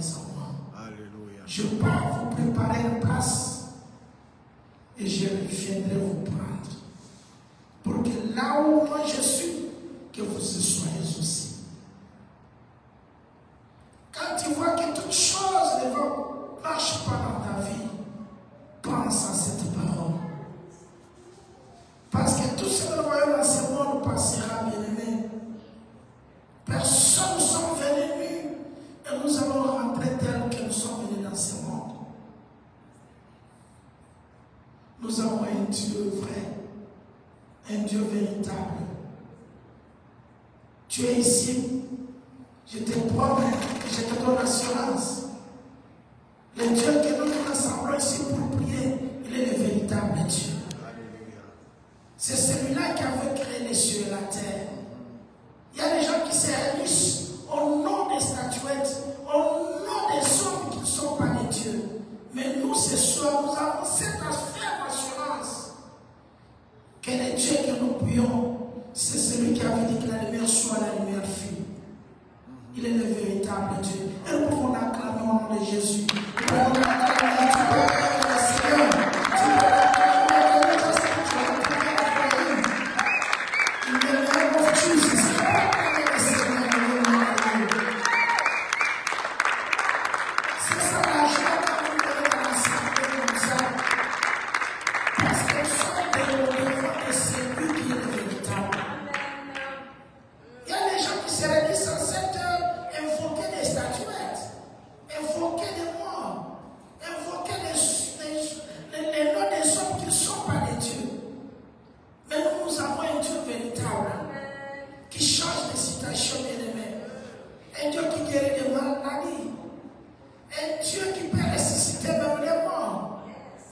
est en moi. Alléluia. Je pars vous préparer une place et je viendrai vous prendre. Pour que là où moi je suis, que vous soyez aussi. Quand tu vois que toute chose ne marche pas dans ta vie, pense à cette parole. Parce que tout ce que nous voyons dans ce monde passera, bien-aimé. Personne ne sommes venus nus et nous allons rentrer tels que nous sommes venus dans ce monde. Nous avons un Dieu vrai, un Dieu véritable. Tu es ici, je te promets, je te donne l'assurance. Le Dieu que nous nous rassemblons ici pour prier, il est le véritable Dieu. C'est celui-là qui avait créé les cieux et la terre. Il y a des gens qui se réunissent au nom des statuettes, au nom des hommes qui ne sont pas des dieux. Mais nous, ce soir, nous avons cette ferme assurance que le Dieu que nous prions, c'est celui qui avait dit que la lumière soit la lumière fut. Il est le véritable Dieu. Et nous pouvons l'acclamer au nom de Jésus. Nous pouvons l'acclamer, tu peux acclamer le Seigneur. Tu peux l'acclamer, tu peux l'acclamer. In the name of Jesus. C'est ça la joie quand vous venez dans la santé comme ça. Parce que nous sommes devant de celui qui est le véritable. Il y a des gens qui se réunissent en cette heure, invoquer des statuettes, invoquer des morts, invoquer les noms des hommes qui ne sont pas des dieux. Mais nous avons un Dieu véritable qui change de situation, bien-aimés. Un Dieu qui guérit des maladies. Un Dieu qui peut ressusciter même les morts.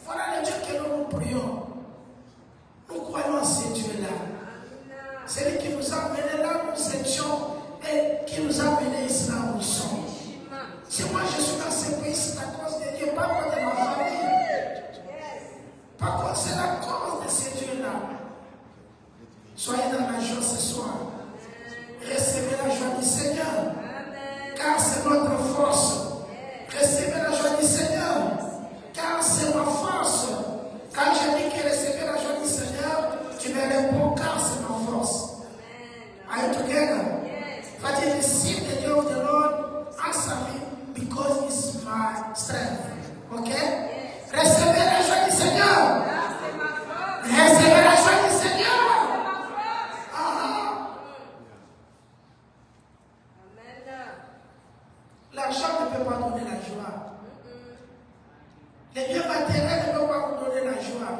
Voilà le Dieu que nous prions. Nous croyons en ce Dieu-là. C'est lui qui nous a amenés là où nous étions et qui nous a amenés ici là où nous sommes. Si moi je suis dans ce pays, c'est à cause de Dieu, pas à cause de ma famille. Par contre, c'est la cause de ce Dieu-là. Soyez dans la joie ce soir. Recevez la joie du Seigneur. Car c'est notre force. Recevez la joie du Seigneur. Car c'est ma force. Quand je dis que recevez la joie du Seigneur, tu me réponds car c'est ma force. Are you together? But you receive the joy of the Lord, answer me because it's my strength. Okay? Recevez la joie du Seigneur. Recevez la joie du Seigneur. L'argent ne peut pas donner la joie. Les biens matériels ne peuvent pas vous donner la joie.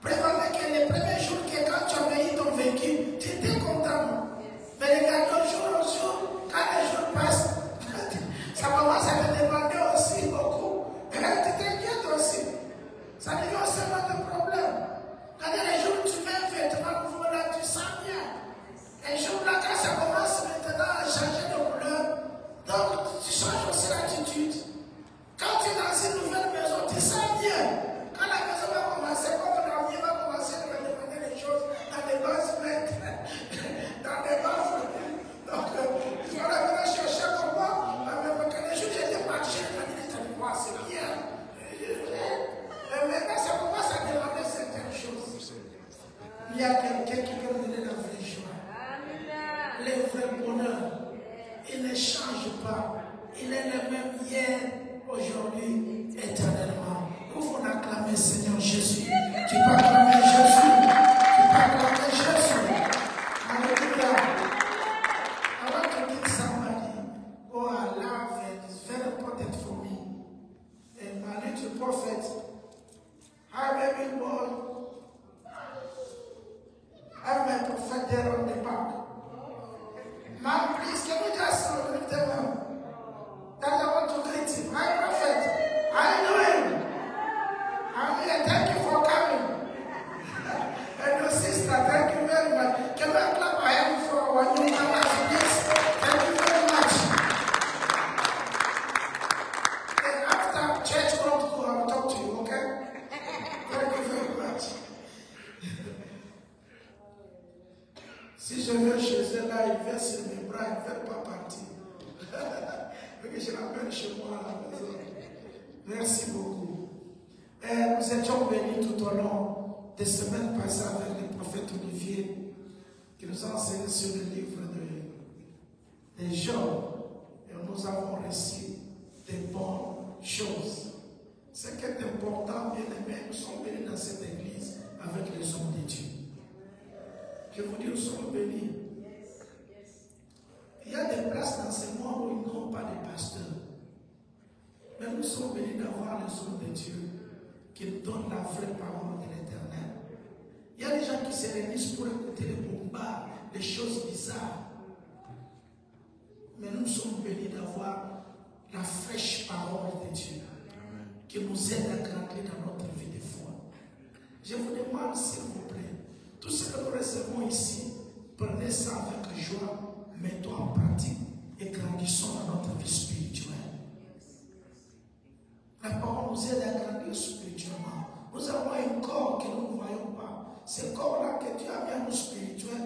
Préparez que les premiers jours que quand tu as payé ton véhicule, tu étais content. Mais regarde, jour au jour, quand les jours passent, ça commence à te demander aussi beaucoup. Et là, tu t'inquiètes aussi. Ça devient aussi notre problème. Quand les jours où tu mets un vêtement nouveau là, tu sens bien. Et jour là, quand ça commence maintenant à changer de couleur, donc tu changes aussi l'attitude. Quand tu es dans une nouvelle maison, tu sens bien. Quand la maison va commencer, comme l'ennui va commencer à me demander des choses dans des bases plaintes, dans des bases. Donc, tu vas la venir chercher comme moi. Quand les jours j'étais parti, je me disais, c'est bien. Mais maintenant, ça commence à demander certaines choses. Il y a quelqu'un qui peut me donner la vraie joie. Le vrai bonheur. Il ne change pas. Il est le même hier, aujourd'hui, éternellement. Nous pouvons acclamer Seigneur Jésus. Tu peux acclamer Jésus. Tu peux acclamer Jésus. Alléluia. I want to meet somebody who I love and is very important for me. And my little prophet, have every word. Have my prophet there on the back. Ma'am, please, can you just greet them? That I want to greet him. My prophet, I know him. I'm here. Thank you for coming. chez moi à la maison. Merci beaucoup. Nous étions bénis tout au long des semaines passées avec le prophète Olivier qui nous a enseigné sur le livre de Job. Et nous avons reçu des bonnes choses. Ce qui est important, bien aimé, nous sommes bénis dans cette église avec les hommes de Dieu. Je vous dis, nous sommes bénis. Il y a des places dans ce monde où ils n'ont pas de pasteurs. Mais nous sommes bénis d'avoir les hommes de Dieu qui nous donnent la vraie parole de l'Éternel. Il y a des gens qui se réunissent pour écouter les bombards, les choses bizarres. Mais nous sommes bénis d'avoir la fraîche parole de Dieu qui nous aide à grandir dans notre vie de foi. Je vous demande, s'il vous plaît, tout ce que nous recevons ici, prenez ça avec joie, mettons en pratique et grandissons dans notre vie spirituelle. La parole nous aide à grandir spirituellement. Nous avons un corps que nous ne voyons pas. Ce corps-là que Dieu a mis à nous spirituel,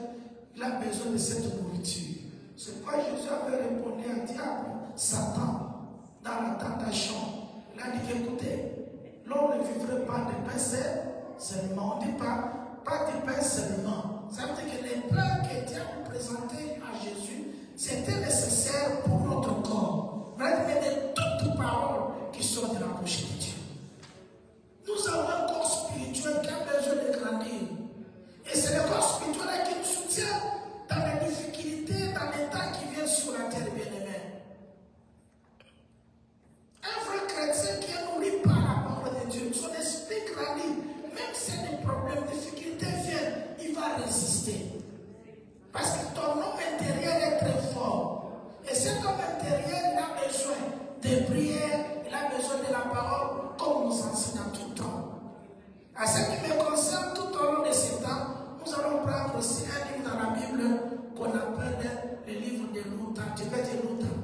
il a besoin de cette nourriture. C'est pourquoi Jésus avait répondu à diable, Satan, dans la tentation. Il a dit, écoutez, l'homme ne vivrait pas de pain seulement. On ne dit pas de pain seulement. Ça veut dire que les plans que Dieu a présentés à Jésus, c'était nécessaire pour notre corps. Mais de toutes les paroles qui sortent de la bouche de Dieu. Nous avons un corps spirituel qui a besoin de grandir. Et c'est le corps spirituel qui nous soutient dans les difficultés, dans les temps qui viennent sur la terre, bien-aimés. Un vrai chrétien qui est nourri par la parole de Dieu, son esprit grandit, même si des problèmes, des difficultés viennent, il va résister. Parce que ton homme intérieur est très fort. Et cet homme intérieur, il a besoin de prière, il a besoin de la parole, comme nous enseignons tout le temps. À ce qui me concerne, tout au long de ce temps, nous allons prendre aussi un livre dans la Bible qu'on appelle le livre de Luther. Tu peux dire Luther?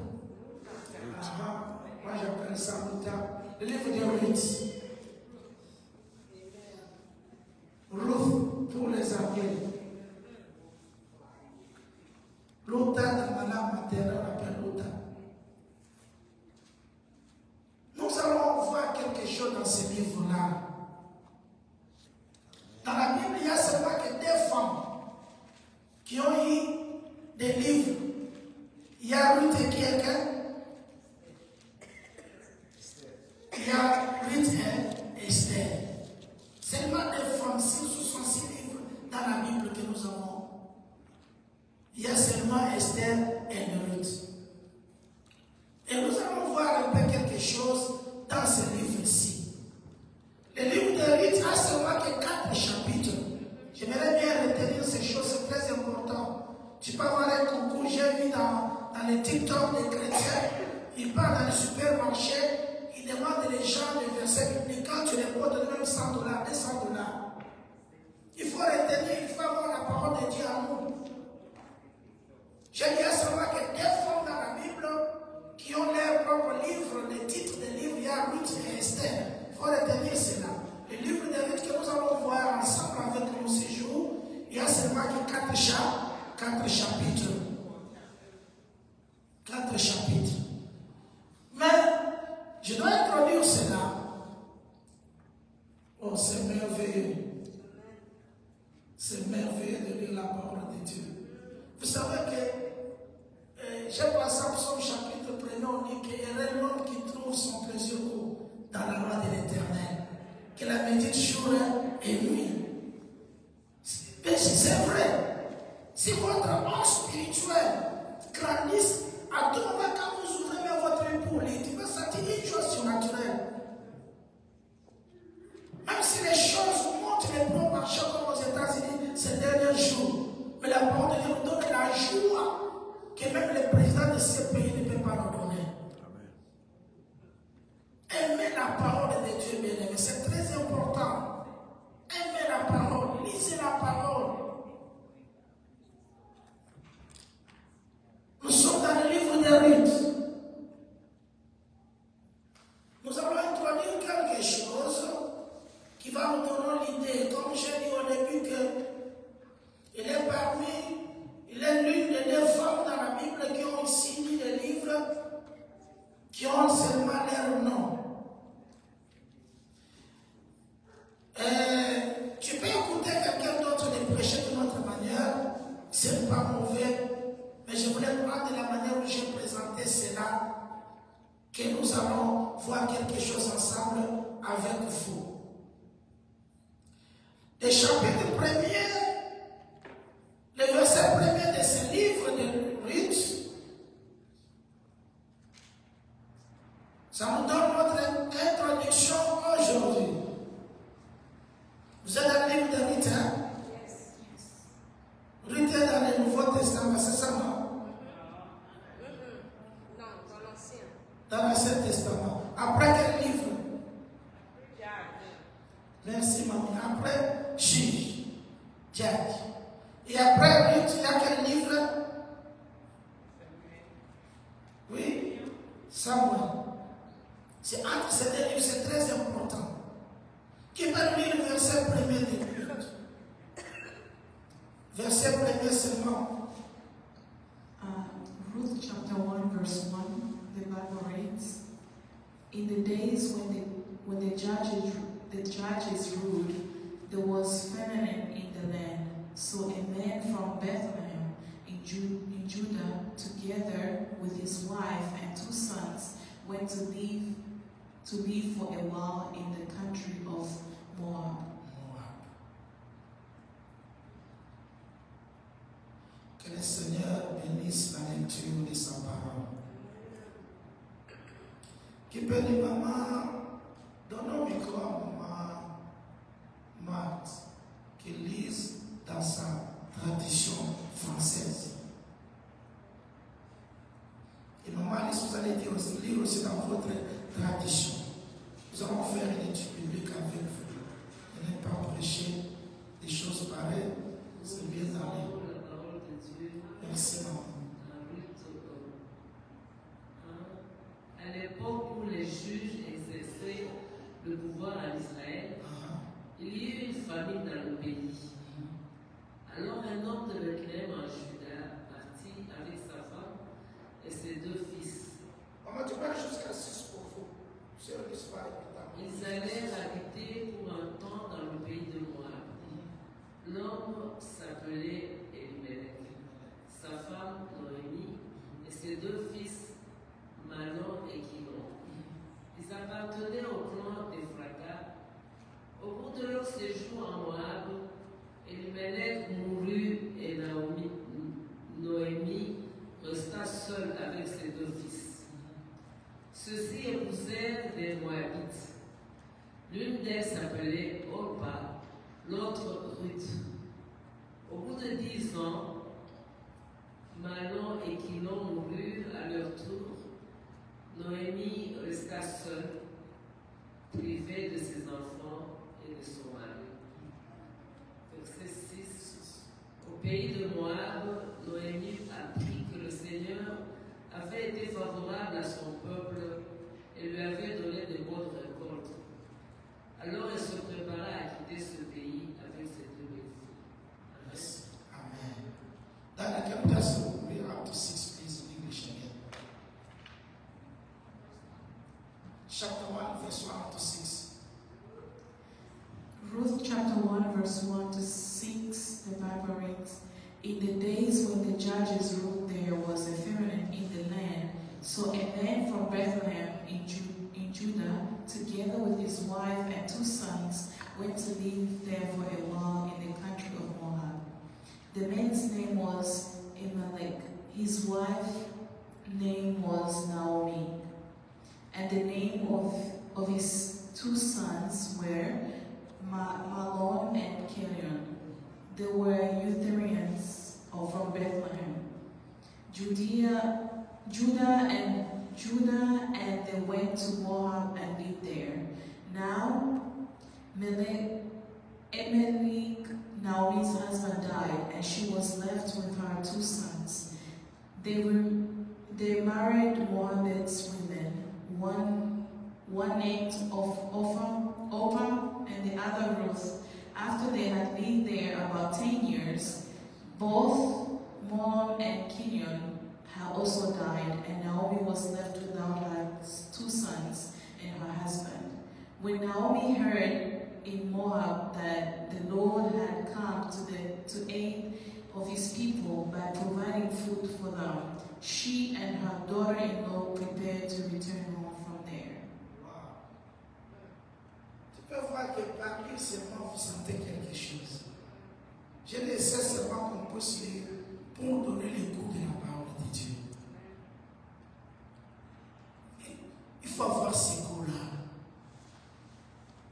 Moi j'appelle ça Luther. Le livre de Ruth. Ruth pour les Anglais. Luther dans la langue maternelle, on appelle Luther. Nous allons voir quelque chose dans ce livre-là. Dans la Bible, il y a seulement que des femmes qui ont eu des livres. Il y a Ruth et quelqu'un. Il y a Ruth et Esther. Seulement des femmes, 66 livres dans la Bible que nous avons. Il y a seulement Esther et Ruth. Et nous allons voir un peu quelque chose dans ce livre-ci. Le livre de Ruth a seulement que 4 chapitres. J'aimerais bien retenir ces choses, c'est très important. Tu peux avoir un concours, j'ai vu dans les TikTok des chrétiens, ils parlent dans les supermarchés, ils demandent les gens des versets bibliques, quand tu les portes, même $100, $200. Il faut retenir, il faut avoir la parole de Dieu à nous. J'ai dit seulement que des femmes dans la Bible qui ont leur propre livre, les titres des livres, il y a Ruth et Esther. Il faut retenir cela. Le livre de Ruth que nous allons voir ensemble avec nous ce jour, il y a seulement que 4 chapitres. 4 chapitres. Mais je dois introduire cela. Oh, c'est merveilleux. C'est merveilleux de lire la parole de Dieu. Vous savez que j'ai passé au psaume chapitre 1er, on dit qu'il y a l'homme qui trouve son plaisir dans la loi de l'Éternel, qu'il la médite jour et nuit. C'est vrai. Si votre homme spirituel grandisse, à tout moment quand vous ouvrez votre épaule, tu vas sentir une chose surnaturelle. Même si les choses montent les bons marchés comme aux États-Unis ces derniers jours, mais la parole de Dieu nous donne la joie que même le président de ce pays ne peut pas nous donner. Aimez la parole de Dieu, bien-aimé, c'est très important. Aimez la parole, lisez la parole. Nous sommes dans le livre de Ruth. Nous allons introduire quelque chose qui va nous donner l'idée, comme j'ai dit au début, qu'il est il est l'une des 2 femmes dans la Bible qui ont signé des livres, qui ont que nous allons voir quelque chose ensemble avec vous. Le chapitre 1er, le verset 1er de ce livre de Ruth, ça nous donne notre introduction aujourd'hui. Vous êtes dans le livre de Ruth, hein? Ruth est dans le Nouveau Testament, c'est ça, non? Non, dans l'Ancien. Dans l'Ancien Testament. Après quel livre? Merci, maman. Après, Juge, Judge. Et après Ruth, il y a quel livre? Oui, Samuel. C'est entre ces deux livres, c'est très important. Qui peut lire le verset 1er de Ruth? Verset 1er seulement. Ruth chapter 1 verse 1, the Bible reads, "In the days when the judges ruled, there was famine in the land. So a man from Bethlehem in Judah, together with his wife and 2 sons, went to live for a while in the country of Moab." Que le Seigneur bénisse la lecture de sa parole. Qui peut dire, maman, donne un micro à maman Marthe, qui lise dans sa tradition française. Et maman Alice, vous allez lire aussi dans votre tradition. Nous allons faire une étude publique avec vous. Et ne pas prêcher des choses pareilles. C'est bien d'aller. Merci, maman. À l'époque où les juges exerçaient le pouvoir en Israël, il y eut une famine dans le pays. Alors un homme de Bethléem en Juda partit avec sa femme et ses 2 fils. Maman, tu vas jusqu'à 6 pour vous. Ils allèrent habiter pour un temps dans le pays de Moab. L'homme s'appelait Elimelech, sa femme Noémie et ses 2 fils Mahlon et Chilion. Ils appartenaient au clan d'Ephrata. Au cours de leur séjour en Moab, Elimelech mourut et Noémie resta seule avec ses 2 fils. Ceux-ci épousèrent des Moabites. L'une d'elles s'appelait Orpa, l'autre Ruth. Au bout de 10 ans, Mahlon et Chilion moururent à leur tour. Noémie resta seule, privée de ses enfants et de son mari. Verset 6. Au pays de Moab, Noémie apprit que le Seigneur avait été favorable à son peuple et lui avait donné de bonnes récoltes. Alors elle se prépara à quitter ce pays avec ses 2 filles. Amen. Dans la captation, we are up to 6, please, in English again. Chapter 1, verse 1 to 6. Ruth chapter 1 verse 1 to 6, the Bible reads, "In the days when the judges ruled, there was a famine in the land. So a man from Bethlehem in Judah, together with his wife and 2 sons, went to live there for a while in the country of Moab. The man's name was Elimelech. His wife's name was Naomi. And the name of his 2 sons were Mahlon and Chilion. They were Eutherians from Bethlehem, Judah, and they went to Moab and lived there. Now, Elimelech, Naomi's husband, died, and she was left with her 2 sons. They married Moabite women, one named Orpah and the other Ruth. After they had lived there about 10 years, both Mahlon and Chilion had also died, and Naomi was left without her 2 sons and her husband. When Naomi heard in Moab that the Lord had come to aid of his people by providing food for them, she and her daughter-in-law prepared to return home crois que par lui seulement vous sentez quelque chose. Je ne sais seulement qu'on peut se lire pour donner le goût de la parole de Dieu. Il faut avoir ce goût-là.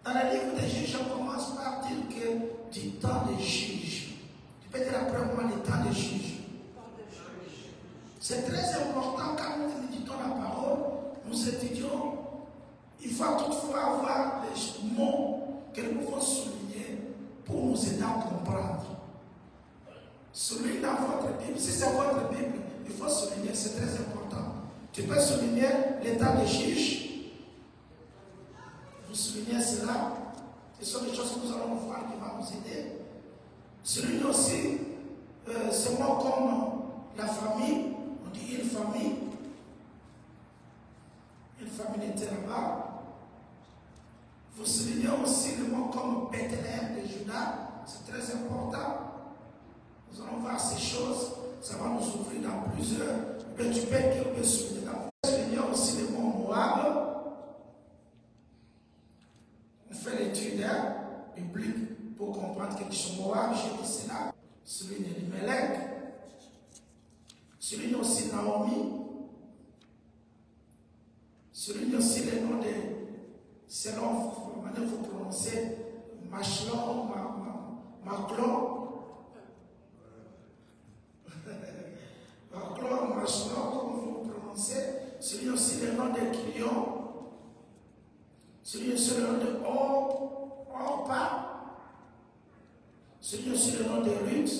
Dans le livre des juges, on commence par dire que du temps des juges, tu peux dire après moi le temps des juges. C'est très important quand nous étudions la parole, nous étudions. Il faut toutefois avoir les mots que nous pouvons souligner pour nous aider à comprendre. Souligne dans votre Bible. Si c'est votre Bible, il faut souligner, c'est très important. Tu peux souligner l'état des juges. Vous soulignez cela. Ce sont des choses que nous allons voir qui vont nous aider. Soulignez aussi ce mot comme la famille. On dit une famille. Une famille était là-bas. Vous soulignez aussi le mot comme Bethléem de Juda. C'est très important. Nous allons voir ces choses. Ça va nous ouvrir dans plusieurs. Mais tu peux souligner. Vous soulignez aussi le mot Moab. On fait l'étude biblique pour comprendre quelque chose. Moab, j'ai dit cela. Souligne Elimelech. Souligne aussi Naomi. Souligne aussi les noms de, selon comment vous prononcez, Machlon, Maclon, Machlon, comme vous prononcez. Souligne aussi les noms de Kilion. Souligne aussi le nom de Orpa. Souligne aussi le nom de Ruth.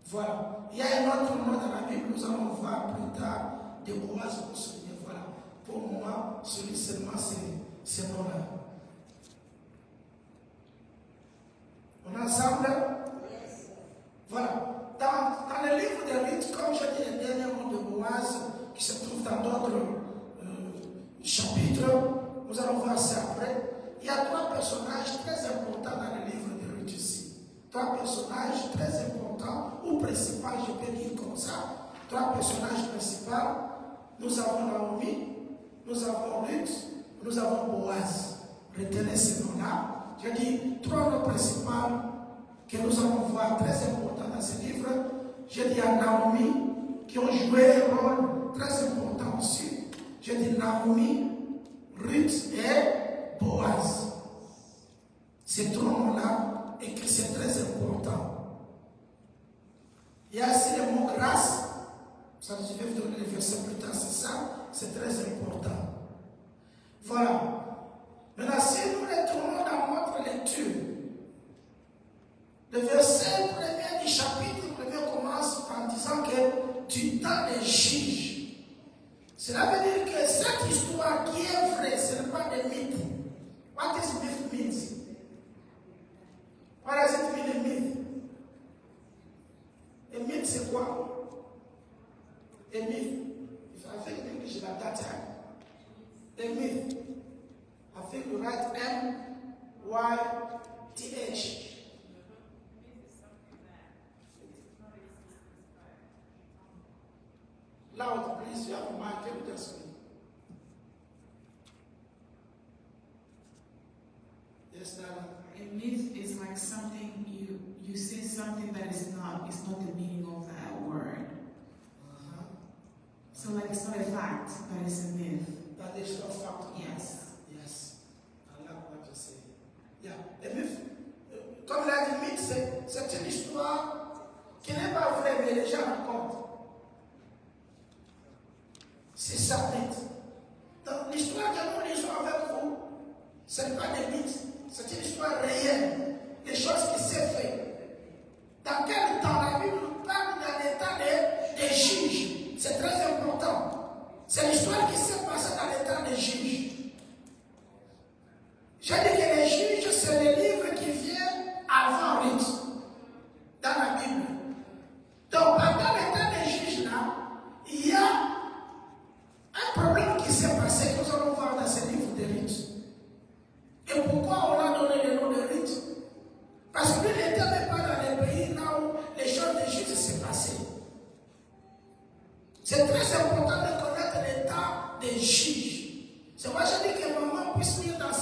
Voilà. Il y a un autre nom dans la Bible, nous allons voir plus tard. De Boaz pour souligner. Voilà. Pour moi, celui seulement ces noms-là. On est ensemble? Yes. Voilà. Dans le livre de Ruth, comme je dis, le dernier mot de Boaz, qui se trouve dans d'autres chapitres, nous allons voir ça après. Il y a 3 personnages très importants dans le livre de Ruth ici. 3 personnages très importants, ou principaux, je peux dire comme ça. 3 personnages principaux. Nous avons Naomi, nous avons Ruth, nous avons Boaz. Retenez ces noms-là. Je dis 3 noms principaux que nous allons voir très importants dans ce livre. Je dis à Naomi, qui ont joué un rôle très important aussi. Je dis Naomi, Ruth et Boaz. Ces 3 noms-là, et que c'est très important. Il y a aussi le mot grâce. Ça, je vais vous donner les versets plus tard, c'est ça, c'est très important. Voilà. Maintenant, si nous retournons dans notre lecture, le verset 1er du chapitre 1er commence en disant que du temps des juges. Cela veut dire que cette histoire qui est vraie, ce n'est pas des mythes. What is myth means? What does it mean, a myth? A myth, c'est quoi? A myth. If I think in English at that time. A myth. I think you write M-Y-T-H. Loud, please. You have a mic. Can you just speak? Yes, Nana. A myth is like something you say something that is not the meaning of that word. So like it's not a fact, but it's a myth. That is not fact. Yes. Yes. I like what you say. Yeah. A myth. Comme l'a dit mythe, c'est une histoire qui n'est pas vraie, mais les gens racontent. C'est ça, mythe. Donc l'histoire que nous lisons avec vous, ce n'est pas des mythes, c'est une histoire réelle, des choses qui s'est faites. Dans quel temps la Bible nous parle dans l'état des juges? C'est très important. C'est l'histoire qui s'est passée dans l'état des juges. J'ai dit que les juges, c'est le livre qui vient avant Ruth, dans la Bible. Donc, pendant l'état des juges là, il y a un problème qui s'est passé que nous allons voir dans ce livre de Ruth. Et pourquoi on a donné le nom de Ruth? Parce que lui n'était même pas dans les pays là où les choses des juges s'est passées. C'est très important de connaître l'état des juges. C'est pourquoi je dis que maman puisse lire dans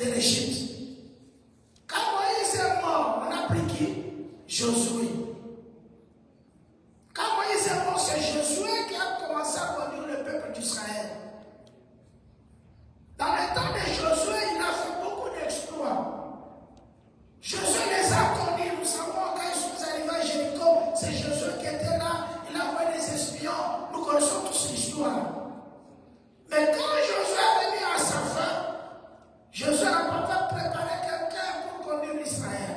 de l'Égypte. Quand Moïse est mort, on a pris qui? Josué. Quand Moïse est mort, c'est Josué qui a commencé à conduire le peuple d'Israël. Dans le temps de Josué, il a fait beaucoup d'exploits. Josué les a connus. Nous savons quand ils sont arrivés à Jéricho, c'est Josué qui était là. Il a envoyé des espions. Nous connaissons tous l'histoire. Mais quand Josué est venu à sa fin, Josué n'a pas préparé quelqu'un pour conduire Israël.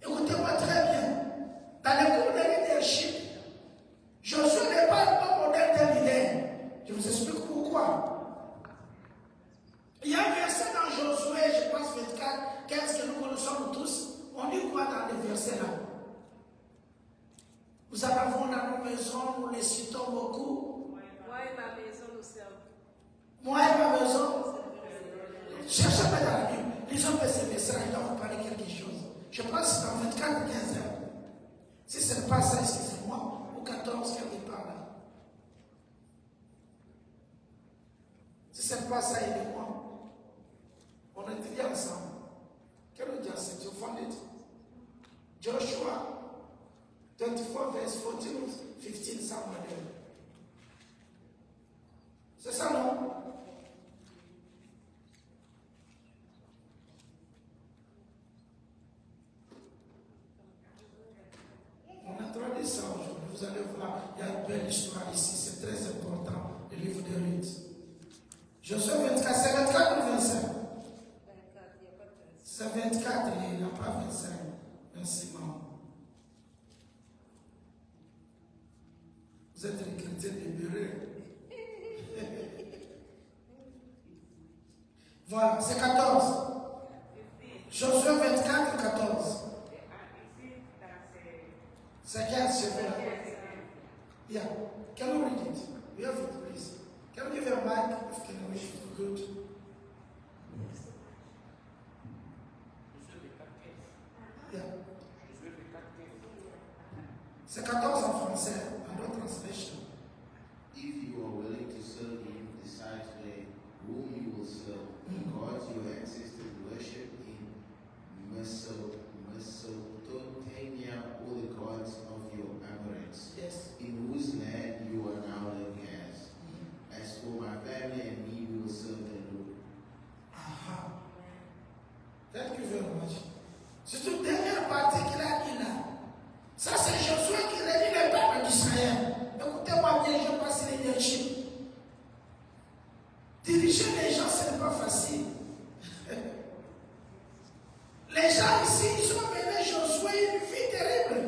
Écoutez-moi très bien. Dans les cours de leadership, Josué n'est pas un bon modèle de leader. Je vous explique pourquoi. Il y a un verset dans Josué, je pense 24, 15, que nous connaissons tous. On dit quoi dans les versets là? Nous en avons dans nos maisons, nous les citons beaucoup. Moi et ma maison, nous servons. Moi et ma maison. Cherchez pas dans la Bible. Lisons un peu ces messages, il doit vous parler quelque chose. Je pense que c'est dans 24 ou 15 heures. Si ce n'est pas ça, excusez-moi, ou 14, quelque part là. Si ce n'est pas ça, il est moi. On étudie ensemble. Quel autre c'est? You found it? Joshua 24, verse 14 ou 15, somewhere there. C'est ça, non? On a traduit ça aujourd'hui. Vous allez voir, il y a une belle histoire ici. C'est très important, le livre de Ruth. Josué 24, c'est 24 ou 25? 24, il n'y a pas de 13. C'est 24, il n'y a pas 25. Merci, maman. Vous êtes les chrétiens libérés. Voilà, c'est 14. Josué 24, 14. C'est 15, je vais là. Yeah. Can you read it? We have it, please. Can you give a mic if can wish it good? Yeah. C'est 14 en français, en d'autres translation. If you are willing to serve him, decide today whom you will serve. The gods your ancestors worshipped in Mesopotamia, or the gods of your Amorites, Yes. in whose land you are now living as. As for my family and me, we will serve the Lord. Aha. Thank you very much. C'est toute dernière partie qu'il a dit là. Ça, c'est Josué qui réunit le peuple d'Israël. Écoutez-moi bien, je passe leadership. Diriger les gens, ce n'est pas facile. Les gens ici, ils ont mené Josué une vie terrible.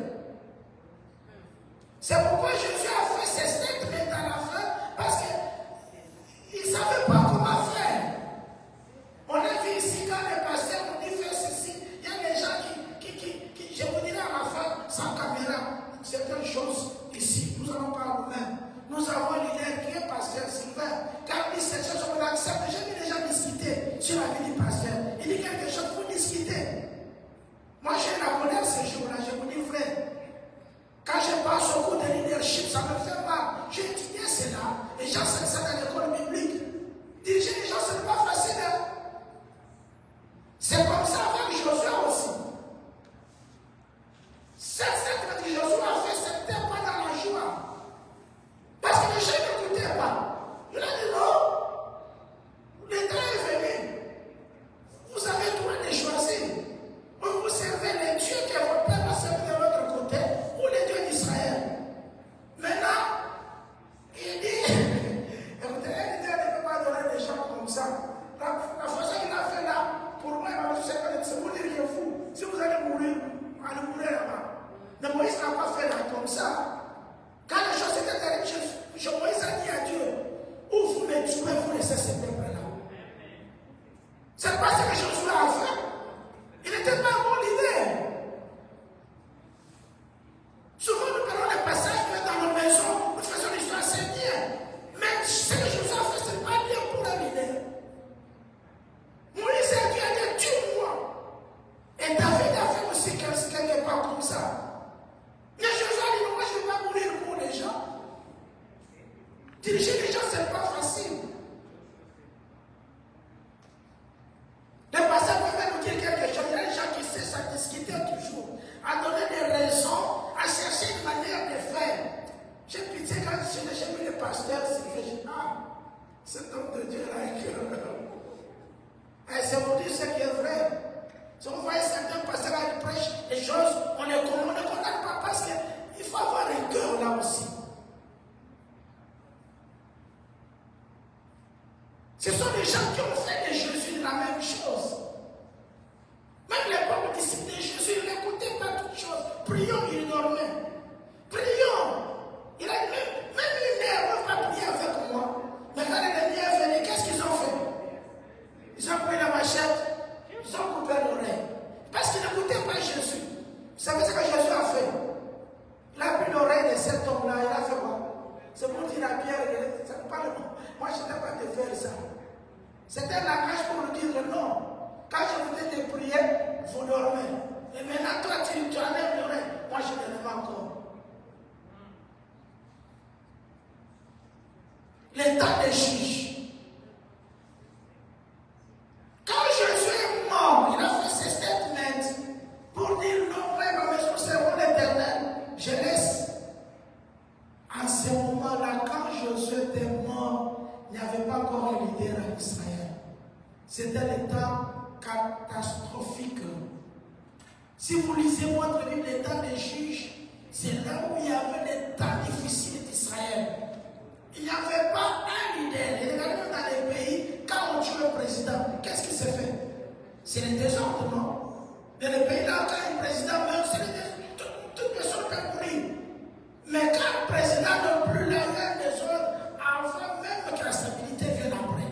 C'est pourquoi Josué a fait ses statements à la fin, parce qu'il ne savait pas comment faire. On a vu ici, quand les pasteurs nous disent faire ceci, il y a des gens qui je vous dirai à la fin, sans caméra, certaines choses ici, nous n'allons pas nous-mêmes. Nous avons un leader qui est pasteur Sylvain. Quand il dit cette chose, on l'accepte. J'ai vu déjà discuter sur la vie du pasteur. Il dit quelque chose pour discuter. Moi, j'ai la colère ces jours-là. Je vous dis vrai. Quand je passe au cours de leadership, ça me fait mal. J'ai étudié cela. Et j'enseigne ça dans l'école biblique. Diriger les gens, ce n'est pas facile. Hein? C'est comme ça avec Josué aussi. Cette que Josué a fait, ce n'était pas dans la joie. Parce que les gens n'écoutaient pas. Il a dit non. Le temps est venu. Vous avez le droit de choisir. Ou vous servez les dieux que votre père a servi de votre côté, ou les dieux d'Israël. Maintenant, Ce sont des gens qui ont fait de Jésus la même chose. Même les pauvres disciples de Jésus n'écoutaient pas toutes choses. Prions, il dormait. Prions. Il a dit, même une heure, on va prier avec moi. Mais quand l'ennemi est venu, qu'est-ce qu'ils ont fait? Ils ont pris la machette, ils ont coupé l'oreille. Parce qu'ils n'écoutaient pas Jésus. Vous savez ce que Jésus a fait? Il a pris l'oreille de cet homme-là, il a fait quoi? C'est pour dire à Pierre, ça ne parle pas. Moi, je n'ai pas de faire ça. C'était un langage pour lui dire non. Quand je vous dis de prier, vous dormez. Et maintenant, toi, tu enlèves l'oreille. Moi, je ne l'ai pas encore. L'état des juges. Quand Jésus est mort, il a fait ses statements pour dire non, vraiment, mais nous servons l'Éternel. Je laisse. À ce moment-là, quand Jésus était mort, il n'y avait pas encore un leader en Israël. C'était l'état catastrophique. Si vous lisez votre Bible, l'état des juges, c'est là où il y avait des temps difficiles d'Israël. Il n'y avait pas un leader. Et regardez dans les pays, quand on tue le président, qu'est-ce qui se fait? C'est le désordre, non? Dans les pays là, quand un président meurt, c'est le désordre. Toute personne peut mourir. Mais quand le président n'a plus la reine des ordres, avant même que la stabilité vienne après.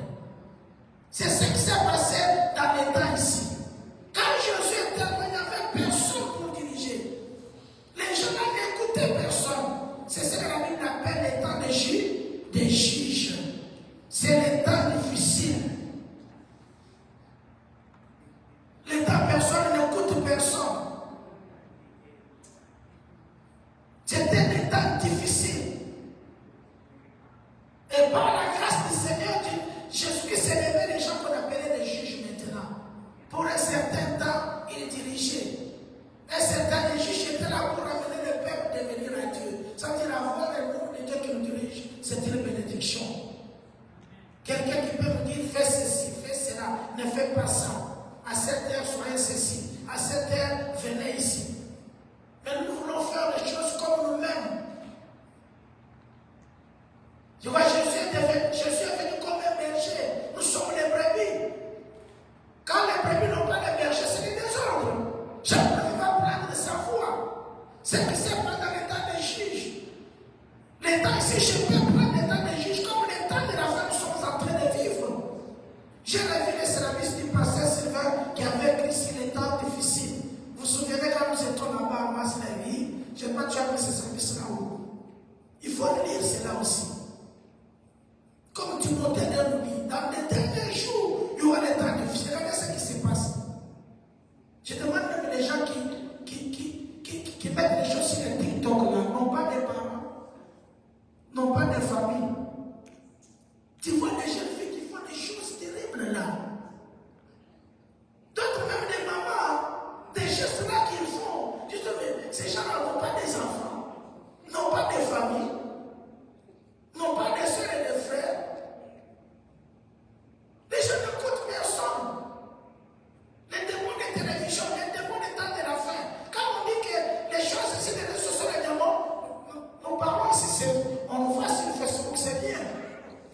C'est ce qui s'est passé dans les temps ici. Quand Jésus était venu, il n'y avait personne pour diriger. Les gens n'écoutaient personne. C'est ce que la Bible appelle les temps des juges. C'est les temps difficiles. Les temps personne n'écoute personne. C'était des temps difficiles. Et par la grâce du Seigneur, Jésus-Christ s'est levé les gens qu'on appelait les juges maintenant. Pour un certain temps, il dirigeait. Un certain des juges étaient là pour ramener le peuple de venir à Dieu. Ça veut dire avoir le nom de Dieu qui nous dirige, c'est une bénédiction. Quelqu'un qui peut nous dire fais ceci, fais cela, ne fais pas ça. À cette heure, soyez ceci. À cette heure, venez ici. Mais nous voulons faire les choses comme nous-mêmes. Tu vois, Jésus est venu comme un berger. Nous sommes les brebis. Quand les brebis n'ont pas de berger, c'est des désordres. Chacun va prendre de sa foi. C'est ce qui s'est passé dans l'état des juges. L'état ici, je peux prendre l'état des juges comme l'état de la femme que nous sommes en train de vivre. J'ai revu les services du pasteur Sylvain qui avait écrit sur les temps difficiles. Vous vous souvenez quand nous étions là-bas à Massérie, je n'ai pas déjà pris ce service là-haut. Il faut lire cela aussi. Comme Timothée nous dit, dans les derniers jours, il y aura des temps difficiles. Regardez ce qui se passe. Je demande même les gens qui mettent les choses sur le TikTok là, n'ont pas de parents, n'ont pas de famille. Tu vois les jeunes filles qui font des choses terribles là. D'autres même des mamans, des gestes là qu'ils font. Tu te dis, ces gens-là n'ont pas des enfants, n'ont pas de famille, n'ont pas de soeurs et de frères. Les gens n'écoutent personne. Les démons de télévision, les démons des temps de la fin. Quand on dit que les choses ici, ce sont les démons, nous parlons ici, on nous voit sur Facebook, c'est bien.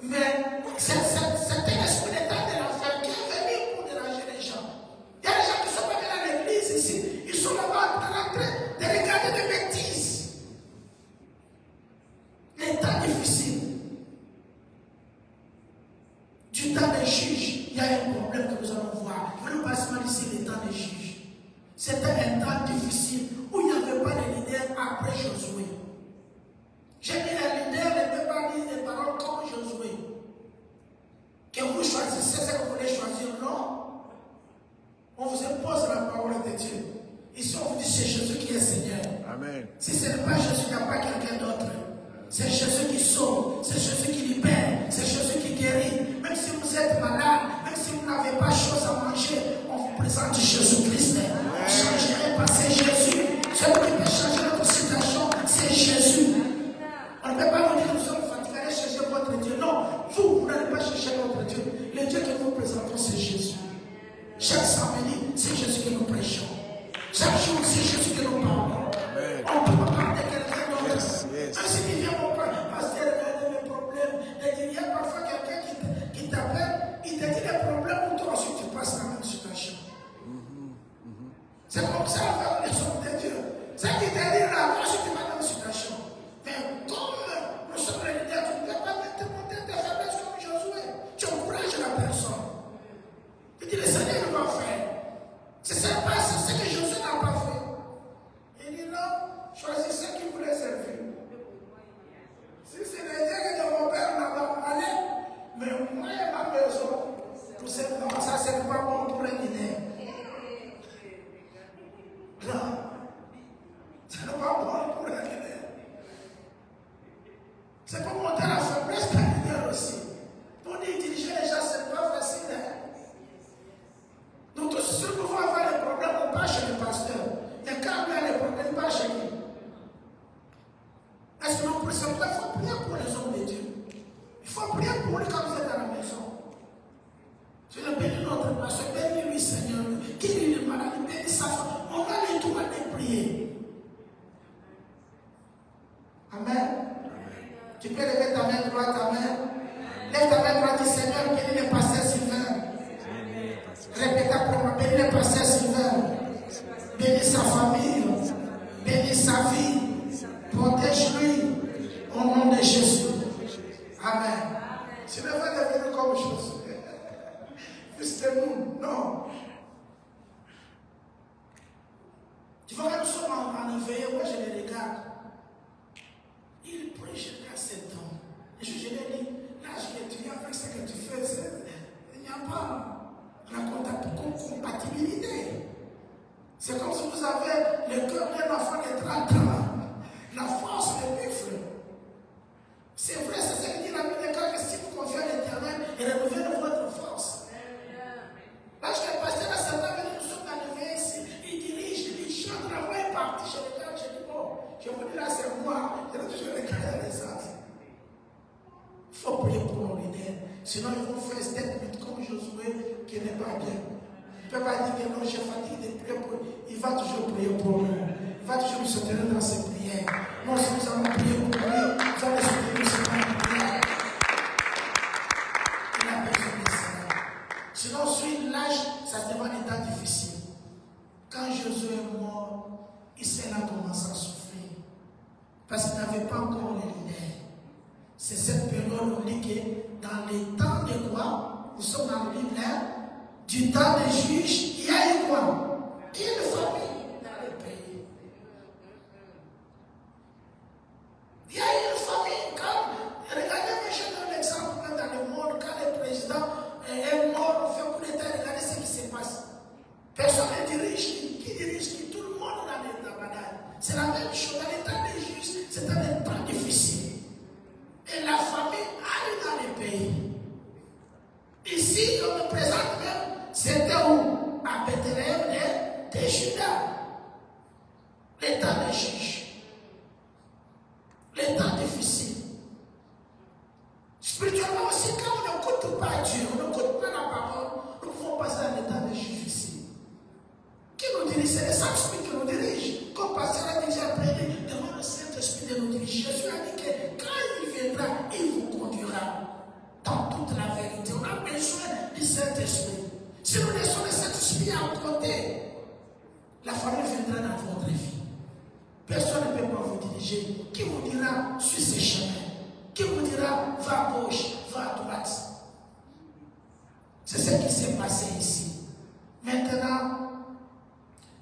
Mais c'est un esprit des temps de la fin qui est venu pour déranger les gens. Il y a des gens qui sont pas venus à l'église ici, ils sont là-bas en train de regarder des bêtises. Les temps difficiles. Du temps des juges, il y a un problème que nous allons voir. Je ne passe pas ici les temps des juges. C'était un temps difficile où il n'y avait pas de leader après Josué. J'ai dit les leaders ne peuvent pas dire des paroles comme Josué. Que vous choisissez ce que vous voulez choisir, non. On vous impose la parole de Dieu. Ici on vous dit c'est Jésus qui est Seigneur. Amen. Si ce n'est pas Jésus, il n'y a pas quelqu'un d'autre. C'est Jésus qui sauve, c'est Jésus qui libère, c'est Jésus qui guérit. Même si vous êtes malade, même si vous n'avez pas chose à manger, on vous présente Jésus-Christ. On ne changerait pas, c'est Jésus. Celui qui peut changer notre situation, c'est Jésus. On ne peut pas vous dire nous sommes fatigués, allez chercher votre Dieu. Non, vous n'allez pas chercher votre Dieu. Le Dieu que nous présentons, c'est Jésus. Chaque samedi, c'est Jésus que nous prêchons. Chaque jour, c'est Jésus que nous parlons. On ne peut pas parler de quelqu'un d'autre. Même si tu viens mon pasteur, regardez mes problèmes. Il y a parfois quelqu'un qui t'appelle C'est comme ça avec les hommes de Dieu. C'est qui te dit là, moi je te mets dans une situation. Mais comme nous sommes les leaders, tu ne peux pas te monter tes faiblesses comme Josué. Tu encourages la personne. Tu dis, le Seigneur va faire. C'est ce que Josué n'a pas fait. Il dit non, choisis ceux qui voulaient servir. Si c'est le Dieu que mon père n'a pas allé, mais moi et ma maison, tout simplement, ça c'est pas bon pour un Guinéen. Non, c'est pas bon pour un Guinéen. C'est pour monter la faiblesse d'un Guinéen aussi. Pour diriger les gens, c'est pas facile. Hein? Nous tous, si nous pouvons avoir des problèmes, on part chez le pasteur. Et quand il y a des problèmes, il part chez lui. Est-ce que nous prions? Il faut prier pour les hommes de Dieu. Il faut prier pour lui quand vous êtes à la maison. Je le bénis notre pasteur, bénis-lui Seigneur, guéris les malades, bénis sa femme. On a le droit de prier. Amen. Tu peux lever ta main droite, amen. Lève ta main droite, dis Seigneur, bénis le pasteur Sylvain. Répète après moi, bénis le pasteur Sylvain. Bénis sa famille, bénis sa vie. Protège-lui au nom de Jésus. Amen. Tu ne vas devenir comme Josué. Fils de nous, non. Tu vois, nous sommes en éveil, moi je les regarde. Il prie jusqu'à 7 ans. Et je lui ai dit, l'âge que tu as avec ce que tu fais, il n'y a pas la compatibilité. C'est comme si vous avez le cœur d'un enfant de 30 ans. La force des buffles. C'est vrai, c'est ce que dit la Bible, que si vous confiez à l'Éternel, il renouvelle votre force. Parce que le pasteur a certains venus, nous sommes dans l'éveil ici, il dirige, il chante, la voix est partie, je regarde, je dis bon, je vous dis là c'est moi, je regarde les autres. Il faut prier pour nos leaders, sinon ils vont faire statement comme Josué qui n'est pas bien. Il ne peut pas dire que non, j'ai fatigué de prier pour lui. Il va toujours prier pour nous. Il va toujours nous soutenir dans ses prières. Nous, si nous allons prier pour lui, nous allons soutenir ses prières. Il a besoin de cela. Sinon, sur l'âge, ça devient un état difficile. Quand Josué est mort, Israël a commencé à souffrir. Parce qu'il n'avait pas encore les leaders. C'est cette période où on dit que dans les temps de quoi, nous sommes dans le livre du temps des juges, il y a eu quoi? Il y a une famille dans le pays. Il y a une famille. Regardez, je donne l'exemple même dans le monde, quand le président est mort, on fait coup d'État, regardez ce qui se passe. Personne ne dirige, qui dirige, qui tout le monde dans la banane. C'est la même chose. Dans les temps des juges, c'est un temps difficile. Et la famille arrive dans le pays. Ici, on me présente même, c'était où? À Bethléem de Juda. L'état des juges. L'état difficile. Spirituellement aussi, quand on n'écoute pas Dieu, on n'écoute pas la parole, nous pouvons passer à l'état des juges ici. Qui nous dirige? C'est le Saint-Esprit qui nous dirige. Comme pasteur a déjà appris, demande au Saint-Esprit de nous diriger. Jésus a dit que quand il viendra, il vous conduira dans toute la vérité. On a besoin du Saint-Esprit. Si nous laissons le Saint-Esprit à côté, la famille viendra dans votre vie. Personne ne peut pas vous diriger. Qui vous dira, suis ce chemin? Qui vous dira, va à gauche, va à droite? C'est ce qui s'est passé ici. Maintenant,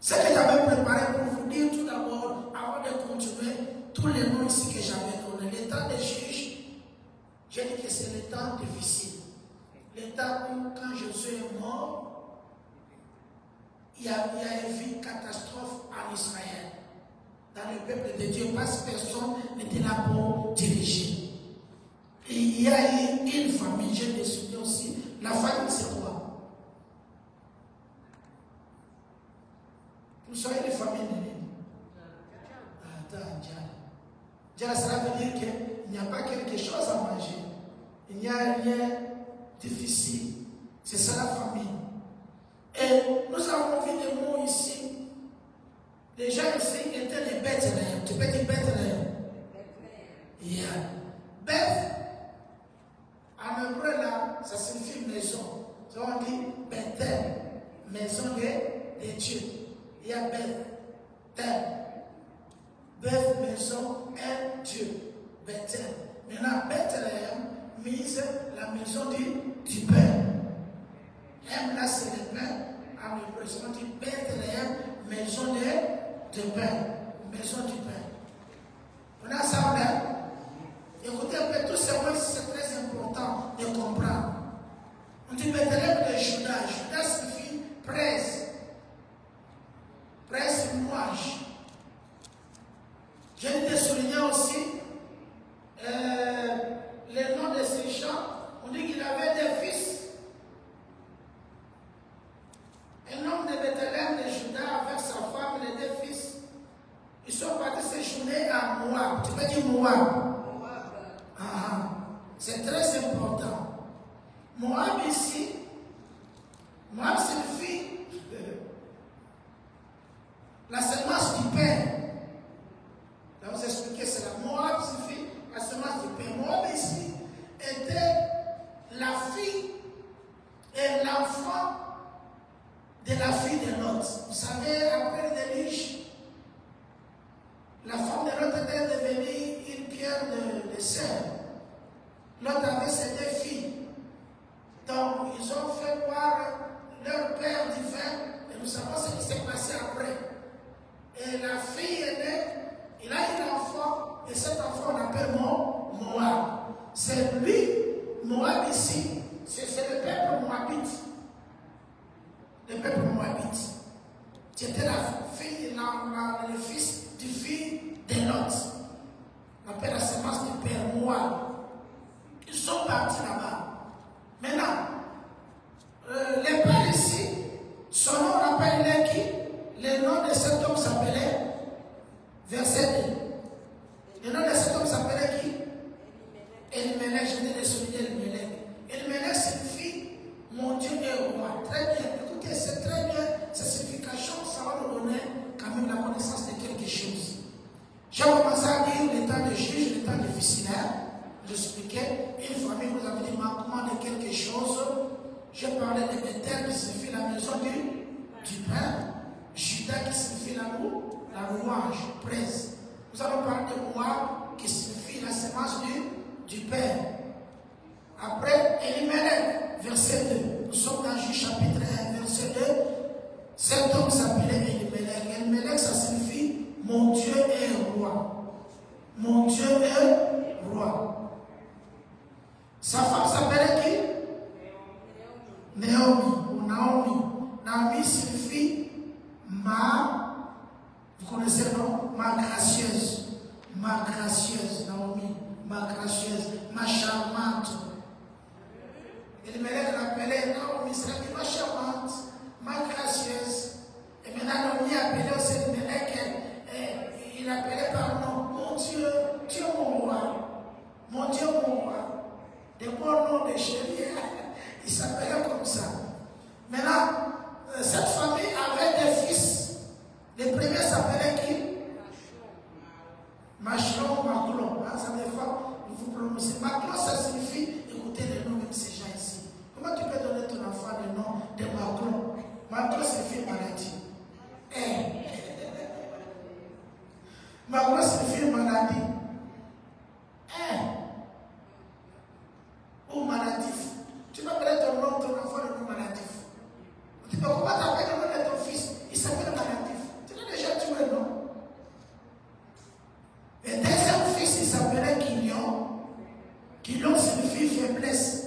ce que j'avais préparé pour vous dire tout d'abord, avant de continuer, tous les noms ici que j'avais donnés, l'état des juges, j'ai dit que c'est le temps difficile. Le temps où, quand Josué est mort, il y a eu une catastrophe en Israël. Dans le peuple de Dieu, parce que personne n'était là pour diriger. Et il y a eu une famille, je me souviens aussi. La famille, c'est quoi? Vous savez les familles de l'île? Attends, Diana, cela veut dire qu'il n'y a pas quelque chose à manger. Il n'y a rien difficile. C'est ça la famille. Et nous avons vu des mots ici. Les gens ici étaient les Bethléem. Tu peux dire Bethléem? Yeah. Beth, en hébreu là, ça signifie maison. Ça on dit Bethel, maison de Dieu. Il y a Beth, Tel. Beth, maison, un Dieu. Bethel. Maintenant, Bethléem mise la maison du pain. M là, c'est le pain. En hébreu, on dit Bethléem, maison de pain. Maison du pain. On a ça, on a. Écoutez un peu, tout ce mots, c'est très important de comprendre. On dit Bethléem de Judas. Judas signifie presse. Presse, nuage. J'ai envie de souligner aussi le nom de ces gens. On dit qu'il avait des fils. Un homme de Bethléem de Juda avec sa femme et les deux fils. Ils sont partis séjourner à Moab. Tu peux dire Moab? Ah, c'est très important. Moab ici, Moab signifie la semence du pain. Là, vous expliquez cela. Moab signifie la semence du pain. Moab ici était la fille et l'enfant de la fille de Lot. Vous savez, après le déluge, la femme de Lot était devenue une pierre de sel. Lot avait ses deux filles. Donc, ils ont fait boire leur père du vin. Et nous savons ce qui s'est passé après. Et la fille est née, il a eu un enfant, et cet enfant on l'appelle Moab. C'est lui, Moab ici, c'est le peuple moabite. Le peuple moabite. C'était la fille, le fils du fils de Lot. On appelle la semence du père Moab. Ils sont partis là-bas. Maintenant, les pères ici, son nom on appelle qui? Le nom de cet homme s'appelait, verset 2. Le nom de cet homme s'appelait qui? Elimelech, je viens de souligner Elimelech. Elimelech signifie mon Dieu est roi. Très bien, écoutez, c'est très bien, cette signification, ça va nous donner quand même la connaissance de quelque chose. J'ai commencé à dire le temps de juge, le temps difficile. J'expliquais, une famille nous avait dit manquement de quelque chose. Je parlais de Bethel qui signifie la maison du pain. Judas qui signifie la louange, presse. Nous allons parler de Moab qui signifie la semence du père. Après, Elimelech, verset 2. Nous sommes dans Juge chapitre 1, verset 2. Cet homme s'appelait Elimelech. Elimelech, ça signifie mon Dieu est roi. Mon Dieu est roi. Sa femme s'appelait qui? Naomi ou Naomi. Naomi signifie vous connaissez le nom? Ma gracieuse. Ma gracieuse, Naomi. Ma gracieuse. Ma charmante. Elimelech l'appelait Naomi, c'est ma charmante. Ma gracieuse. Et maintenant, Naomi appelait aussi Elimelech. Il appelait par nom. Mon Dieu, tu es mon roi. Mon Dieu, mon roi. Des bons noms de chéri. Il s'appelait comme ça. Maintenant, cette famille avait des fils. Le premier s'appelait qui? Machlon, Maclon. Ça des fois, vous prononcez. Maclon, ça signifie, écoutez les noms de ces gens ici. Comment tu peux donner ton enfant le nom de Maclon? Maclon signifie maladie. Maclon signifie maladie. Ou maladif. Tu peux appeler ton nom, ton enfant le nom maladif. Tu peux comment t'appeler le nom de ton fils? Il s'appelle maladif. Tu l'as déjà tué, non? Le deuxième fils, il s'appelait Quignon. Quignon signifie faiblesse.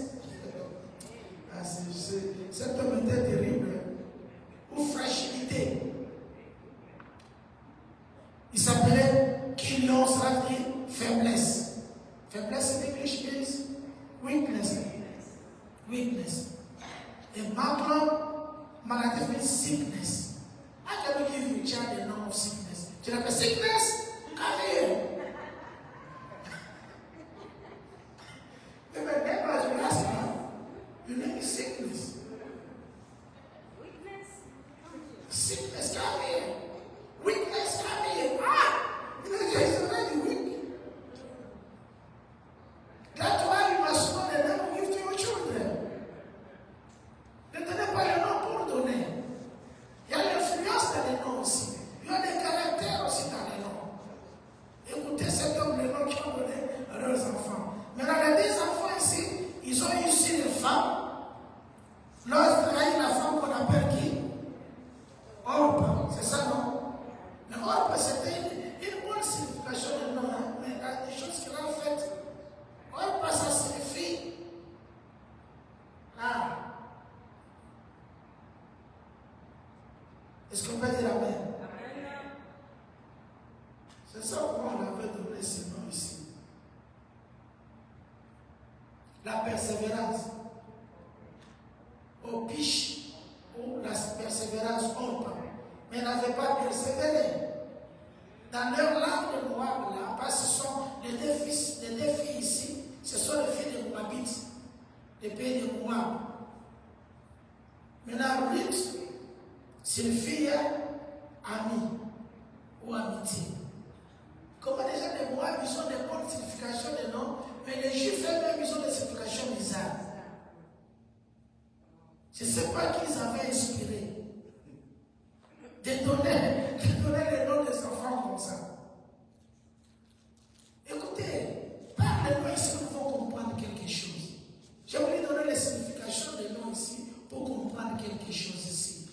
Cet homme était terrible. Ou fragilité. Il s'appelait Quignon, ça veut dire faiblesse. Faiblesse in English means weakness. Weakness. A maladie means sickness. How can we give you a child a name of sickness? Do you have a sickness? Come here. If my neighbors will ask you, your name is sickness. Weakness? Sickness, come here. Weakness, come here. You know, Jesus is already weak. That's why you must know the name you give to your children. Ne donnez pas le nom pour donner. Il y a l'influence dans les noms aussi. femme. L'autre a eu la femme qu'on appelle qui? Orpa, c'est ça, non? Mais Orpa, c'était une bonne signification de nom, hein? Mais les choses qu'il a faites, Orpa, ça signifie. Ah. Est-ce qu'on peut dire Amen? C'est ça pourquoi on avait donné ce nom ici. La persévérance. Au piche, ou la persévérance, Orpa. Mais elle n'avait pas persévéré. Dans leur langue de Moab, là, parce que ce sont les deux filles ici, ce sont les filles de Moabites, les pays de Moab. Maintenant, Ruth signifie ami ou amitié. Comme déjà les Moab, ils ont des bonnes significations de noms, mais les Juifs eux-mêmes, ils ont des significations bizarres. Je ne sais pas qui ils avaient inspiré de donner les noms des enfants comme ça. Écoutez, parlez-moi ici pour comprendre quelque chose. Je voulais donner les significations des noms ici pour comprendre quelque chose ici.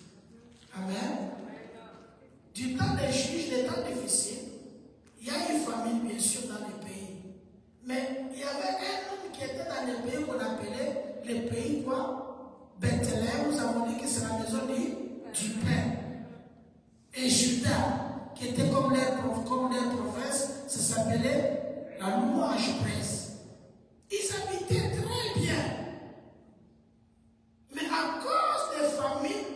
Amen. Du temps des juges, des temps difficiles, il y a une famine bien sûr dans les pays. Mais il y avait un homme qui était dans les pays qu'on appelait les pays quoi? Bethléem, nous avons dit que c'est la maison du pain. Et Juda, qui était comme leur province, ça s'appelait la louange presse. Ils habitaient très bien. Mais à cause des familles,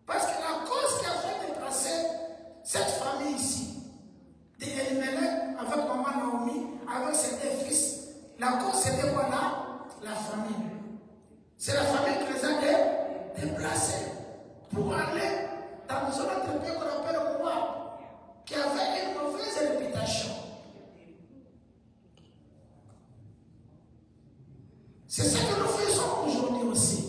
parce que la cause qui a fait déplacer cette famille ici, d'Elimelech avec maman Naomi, avec ses deux fils, la cause c'était quoi là? La famille. C'est la famille qui les a déplacés pour aller dans un autre pays qu'on appelle Moab, qui avait une mauvaise réputation. C'est ça que nous faisons aujourd'hui aussi.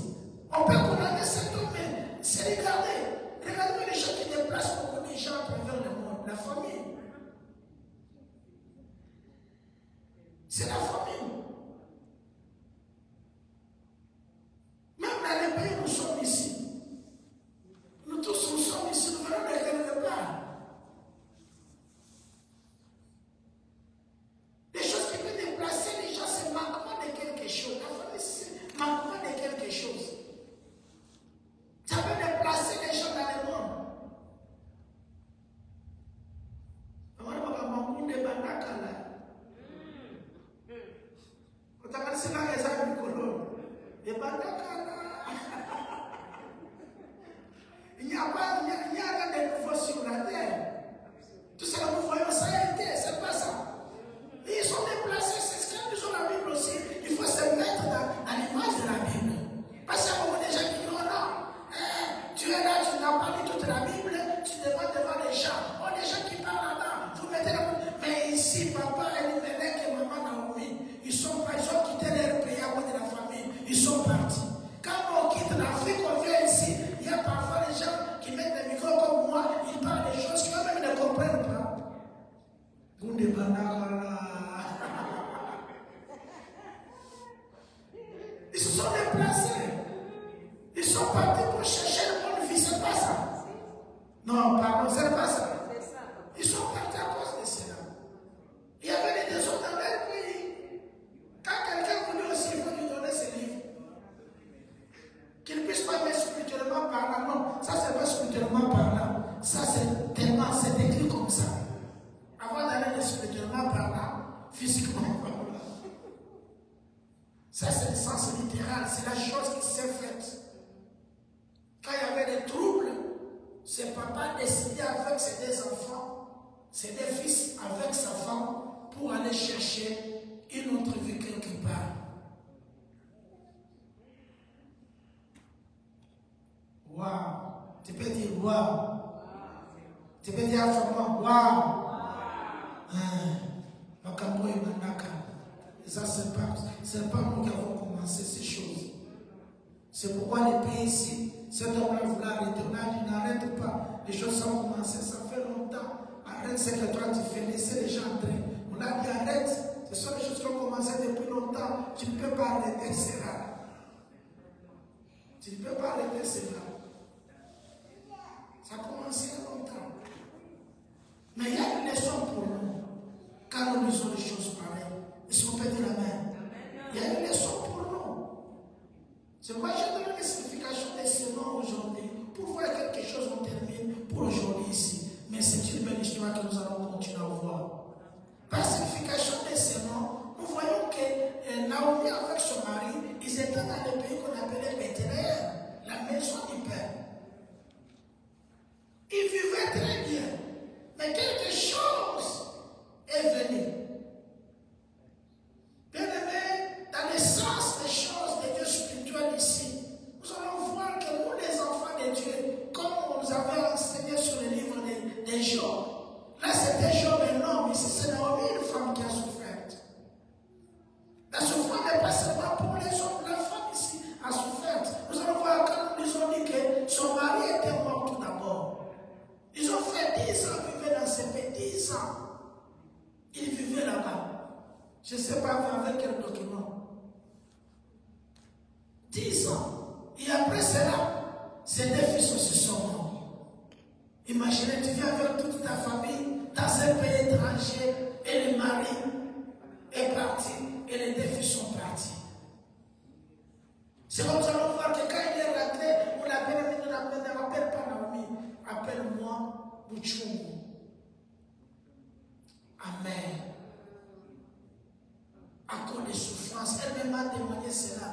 On peut connaître cet homme, mais c'est regardez les gens qui déplacent beaucoup de gens à travers le monde, la famille. C'est la famille. Même dans les pays où nous sommes ici, nous tous nous sommes ici, nous venons de quelque part. Les choses qui peuvent déplacer les gens, c'est manquement de quelque chose. La famille, c'est manquement de quelque chose. Ça peut déplacer les gens dans le monde. Il n'y a rien de nouveau sur la terre. Tout ce que nous voyons, ça a été, c'est pas ça. Et ils sont déplacés, c'est ce que nous ont la Bible aussi. Il faut se mettre dans l'image de la Bible. Parce qu'il y a beaucoup de gens qui disent, oh non, tu es là, tu n'as pas lu toute la Bible, tu demandes devant les gens. Oh, les gens qui parlent là-bas, vous mettez la Bible. Mais ici, papa, Elimelech et maman Naomi, ils ont quitté leur pays à cause de la famille. Ils sont partis. Quand on quitte l'Afrique, on vient ici, il y a parfois des gens qui mettent des micros comme moi, ils parlent des choses qu'eux-mêmes ne comprennent pas. Ils se sont déplacés. Ils sont partis pour chercher une bonne vie, c'est pas ça. Non, pardon, c'est pas ça. Ils sont partis à cause de cela. Il y avait des désordres dans leur pays. Quand quelqu'un voulait aussi, il faut lui donner ses livres. Qu'il ne puisse pas mettre spirituellement parlant. Non, ça c'est pas spirituellement parlant. Ça c'est tellement, c'est écrit comme ça. Avant d'aller spirituellement parlant, physiquement parlant. Ça c'est le sens littéral, c'est la chose qui s'est faite. Quand il y avait des troubles, ce papa décidait avec ses deux enfants, ses deux fils avec sa femme, pour aller chercher une autre vie quelque part. Waouh! Tu peux dire waouh! Tu peux dire à moi waouh! Makambo et Manaka. Et ça, c'est pas nous qui avons commencé ces choses. C'est pourquoi les pays ici, cet homme-là voulait arrêter. On a dit n'arrête pas. Les choses ont commencé, ça fait longtemps. Arrête ce que toi tu fais, laissez les gens entrer. On a dit arrête. Ce sont des choses qui ont commencé depuis longtemps. Tu ne peux pas arrêter cela. Tu ne peux pas arrêter cela. Ça a commencé il y a longtemps. Mais il y a une leçon pour nous. Quand nous lisons des choses pareilles. Est-ce qu'on peut dire la main? Il y a une leçon pour nous. C'est pourquoi j'ai donné la signification des séments aujourd'hui. Pour voir quelque chose, on termine pour aujourd'hui ici. Mais c'est une belle histoire que nous allons continuer à voir. Par signification des séments, nous voyons que Naomi avec son mari, ils étaient dans le pays qu'on appelait Bethléem, la maison du Père. Ils vivaient très bien. Mais quelque chose est venu. Bien aimé, dans le sens des choses de Dieu spirituel ici, nous allons voir que nous, les enfants de Dieu, comme on nous avait enseigné sur le livre des Job, là c'était Job un homme, ici c'est Naomi, une femme qui a souffert. La souffrance n'est pas seulement pour les hommes, la femme ici a souffert. Nous allons voir quand nous nous dit que son mari était mort tout d'abord. Ils ont fait 10 ans, vivaient dans ce pays, 10 ans. Ils vivaient là-bas. Je ne sais pas avec quel document. 10 ans. Et après cela, ces deux fils aussi sont morts. Imaginez, tu viens avec toute ta famille dans un pays étranger et le mari est parti et les deux fils sont partis. C'est comme ça qu'on voit que quand il est rentré, on l'appelle pas Naomi, appelle-moi Bouchou. Amen. À cause des souffrances, elle m'a témoigné cela.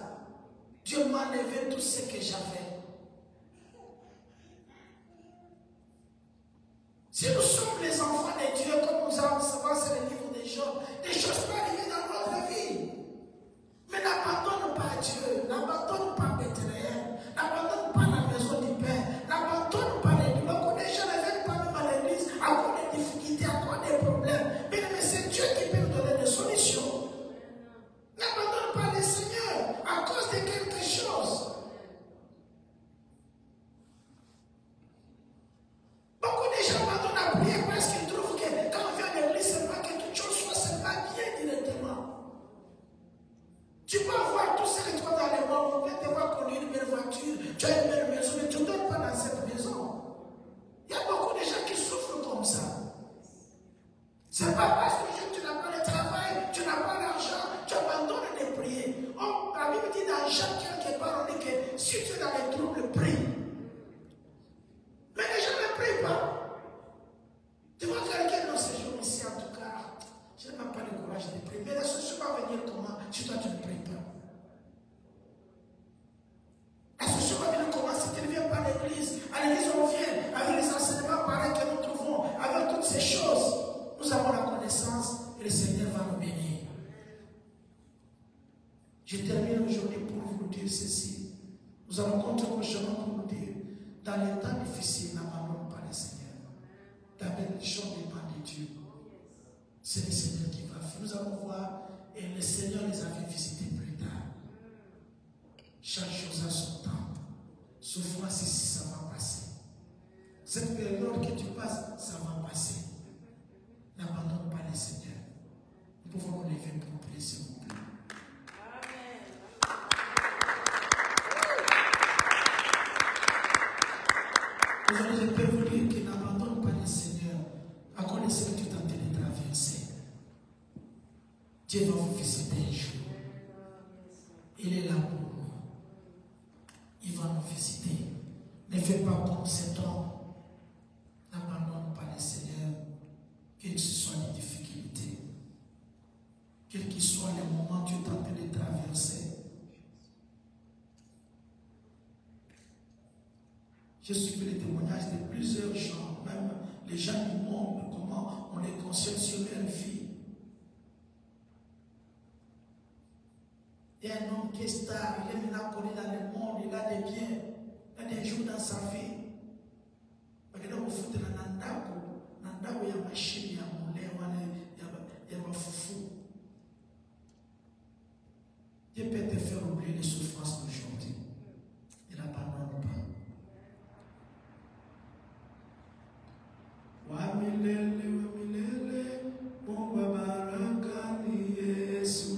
Dieu m'a enlevé tout ce que j'avais. Si nous sommes les enfants de Dieu, comme nous allons savoir, c'est le livre des Job, des choses peuvent arriver dans notre vie. Mais n'abandonne pas Dieu, n'abandonne pas Bethléem, n'abandonne pas la maison du Père, n'abandonne pas les douleurs. Quand les gens ne viennent pas même à l'église à cause des difficultés, à cause des problèmes. Mais c'est Dieu qui peut nous donner des solutions. N'abandonne pas le Seigneur à cause de quelque chose. Beaucoup de gens abandonnent à prier parce qu'ils trouvent que quand on vient à l'église, c'est pas que toute chose soit seulement bien directement. Tu peux avoir tout ce que tu as dans les mains, on peut te voir conduire une belle voiture, tu as une belle maison, mais tu ne donnes pas dans cette maison. Il y a beaucoup de gens qui souffrent comme ça. C'est pas parce que tu n'as pas le travail, tu n'as pas l'argent, tu abandonnes de prier. Oh, la Bible dit dans Jean quelque part, on dit que si tu es dans les troubles, prie. Mais les gens ne prient pas. Tu vois quelqu'un dans ce jour ici, en tout cas, je n'ai même pas le courage de prier. Mais la solution va venir comment si toi tu ne pries pas? La solution va venir comment si tu ne viens pas à l'église? À l'église, on vient avec les enseignements pareils que nous trouvons, avec toutes ces choses. Nous avons la connaissance et le Seigneur va nous bénir. Je termine aujourd'hui pour vous dire ceci. Nous allons continuer prochainement pour vous dire, dans les temps difficiles, n'abandonne pas le Seigneur. Ta bénédiction dépend de Dieu. C'est le Seigneur qui va faire. Nous allons voir, et le Seigneur les avait visités plus tard. Chaque chose a son temps. Souffrance ici, ça va passer. Cette période que tu passes, ça va passer. N'abandonne pas le Seigneur. Nous pouvons nous lever pour prier, s'il vous plaît. Aujourd'hui, je peux vous dire que n'abandonne pas le Seigneur à cause de ce que tu es en train de traverser. Dieu va vous visiter un jour. Il est là pour nous. Il va nous visiter. Ne fais pas comme cet homme. N'abandonne pas le Seigneur. Quelles que soient les difficultés, quels que soient les moments que tu es en train de traverser. J'ai suivi les témoignages de plusieurs gens, même les gens du monde, comment on les conscience sur leur vie. Il y a un homme qui est star, il est maintenant connu dans le monde, il a des biens, il a des jours dans sa vie. Mais là, au foot de la Nandako, il y a machine, il y a moulin, il y a foufou. Dieu peut te faire oublier les souffrances d'aujourd'hui. Il n'abandonne pas. Wamilele, Mungu baraka ni Yesu.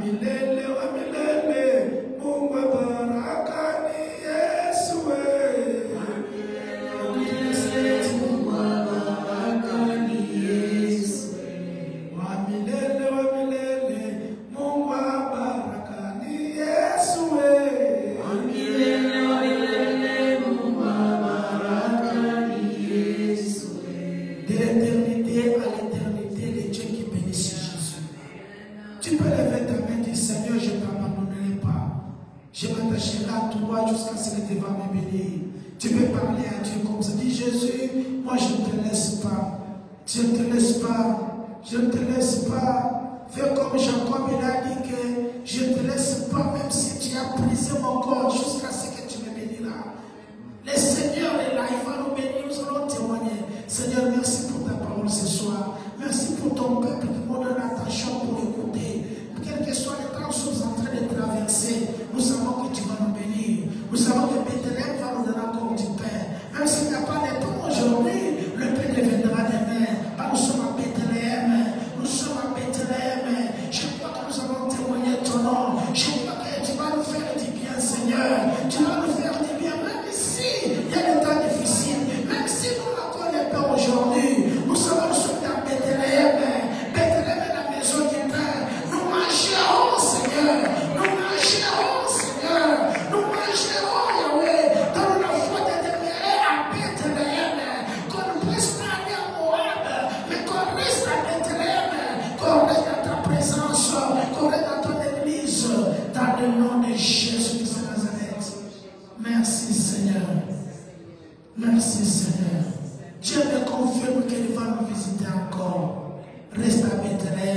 Wamilele, wamilele, Mungu wa baraka ni Yesu. Wamilele, Mungu wa baraka ni Yesu. Wamilele, wamilele, Mungu wa baraka ni Yesu. Wamilele, wamilele, Mungu wa baraka ni Yesu. De l'éternité à l'éternité, les dieux qui bénissent Jésus. Tu peux lever ta main et dire, Seigneur, je ne t'abandonnerai pas. Je m'attacherai à toi jusqu'à ce que tu vas me bénir. Tu peux parler à Dieu comme ça. Dis, Jésus, moi je ne te laisse pas. Je ne te laisse pas. Je ne te laisse pas. Fais comme Jacob, il a dit que je ne te laisse pas, même si tu as brisé mon corps jusqu'à ce que tu me béniras. Le Seigneur est là, il va nous bénir, nous allons témoigner. Seigneur, merci pour ta parole ce soir. Merci pour ton peuple qui nous donne attention pour écouter. Quel que soit le temps que nous sommes en train de traverser, nous savons que tu vas nous bénir. Nous savons que Bethléem va nous donner encore du pain. Même s'il n'y a pas de pain aujourd'hui, le pain deviendra demain. Nous sommes à Bethléem. Nous sommes à Bethléem. Je crois que nous allons témoigner ton nom. Je crois que tu vas nous faire du bien, Seigneur. Tu vas nous faire du bien, même si il y a des temps difficiles. Même si nous n'avons pas pas aujourd'hui. Nous savons que nous sommes dans Bethléem. Bethléem est la maison du pain. Nous mangerons, Seigneur. Nous mangerons, Seigneur. Nous mangerons, Yahweh. Dans la foi de demeurer à Bethléem. Qu'on ne puisse pas aller à Moab, mais qu'on reste à Bethléem. Qu'on reste dans ta présence. Qu'on reste dans ton église. Dans le nom de Jésus-Christ de Nazareth. Merci, Seigneur. Merci, Seigneur. Dieu me confirme qu'il va nous visiter encore. Reste à Bethléem.